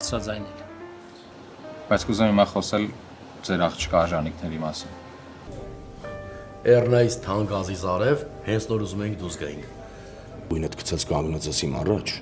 Սազայնել։ Բայց կուզեմ հիմա խոսել ձեր աղջկա կանանցների մասին։ Էրնայից թանկ ազիզ արև, հենց նոր ուզում ենք դուրս գայինք։ Գույնդ գցած կանգնած ես իմ առաջ։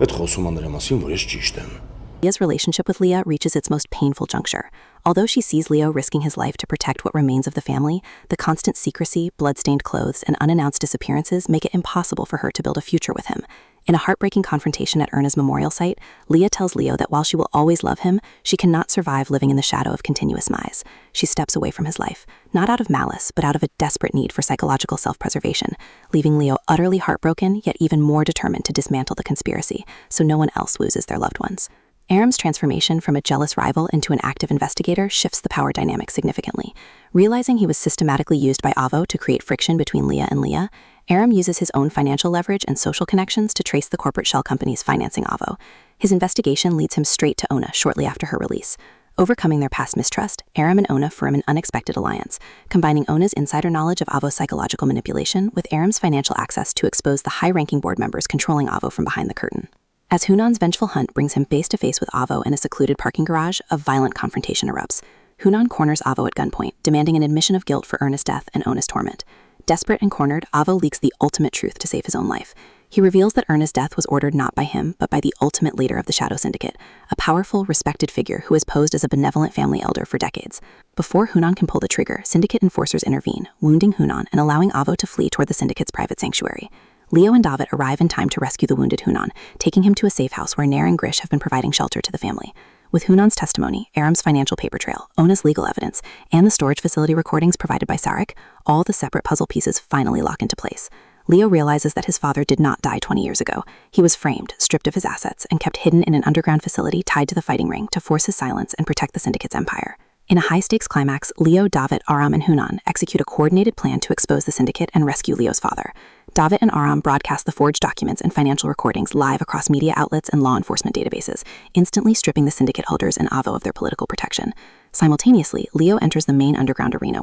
Այդ խոսում ա նրա մասին, որ ես ճիշտ եմ։ Leah's relationship with Leah reaches its most painful juncture. Although she sees Leo risking his life to protect what remains of the family, the constant secrecy, blood-stained clothes, and unannounced disappearances make it impossible for her to build a future with him. In a heartbreaking confrontation at Erna's memorial site, Leah tells Leo that while she will always love him, she cannot survive living in the shadow of continuous mise. She steps away from his life, not out of malice, but out of a desperate need for psychological self-preservation, leaving Leo utterly heartbroken, yet even more determined to dismantle the conspiracy, so no one else loses their loved ones. Aram's transformation from a jealous rival into an active investigator shifts the power dynamic significantly. Realizing he was systematically used by Avo to create friction between Leah and Leah, Aram uses his own financial leverage and social connections to trace the corporate shell companies financing Avo. His investigation leads him straight to Ona shortly after her release. Overcoming their past mistrust, Aram and Ona form an unexpected alliance, combining Ona's insider knowledge of Avo's psychological manipulation with Aram's financial access to expose the high-ranking board members controlling Avo from behind the curtain. As Hunan's vengeful hunt brings him face-to-face with Avo in a secluded parking garage, a violent confrontation erupts. Hunan corners Avo at gunpoint, demanding an admission of guilt for Erna's death and Ona's torment. Desperate and cornered, Avo leaks the ultimate truth to save his own life. He reveals that Erna's death was ordered not by him, but by the ultimate leader of the Shadow Syndicate, a powerful, respected figure who has posed as a benevolent family elder for decades. Before Hunan can pull the trigger, Syndicate enforcers intervene, wounding Hunan and allowing Avo to flee toward the Syndicate's private sanctuary. Leo and David arrive in time to rescue the wounded Hunan, taking him to a safe house where Nair and Grish have been providing shelter to the family. With Hunan's testimony, Aram's financial paper trail, Ona's legal evidence, and the storage facility recordings provided by Sarek, all the separate puzzle pieces finally lock into place. Leo realizes that his father did not die 20 years ago. He was framed, stripped of his assets, and kept hidden in an underground facility tied to the fighting ring to force his silence and protect the Syndicate's empire. In a high-stakes climax, Leo, David, Aram, and Hunan execute a coordinated plan to expose the Syndicate and rescue Leo's father. David and Aram broadcast the forged documents and financial recordings live across media outlets and law enforcement databases, instantly stripping the Syndicate holders and Avo of their political protection. Simultaneously, Leo enters the main underground arena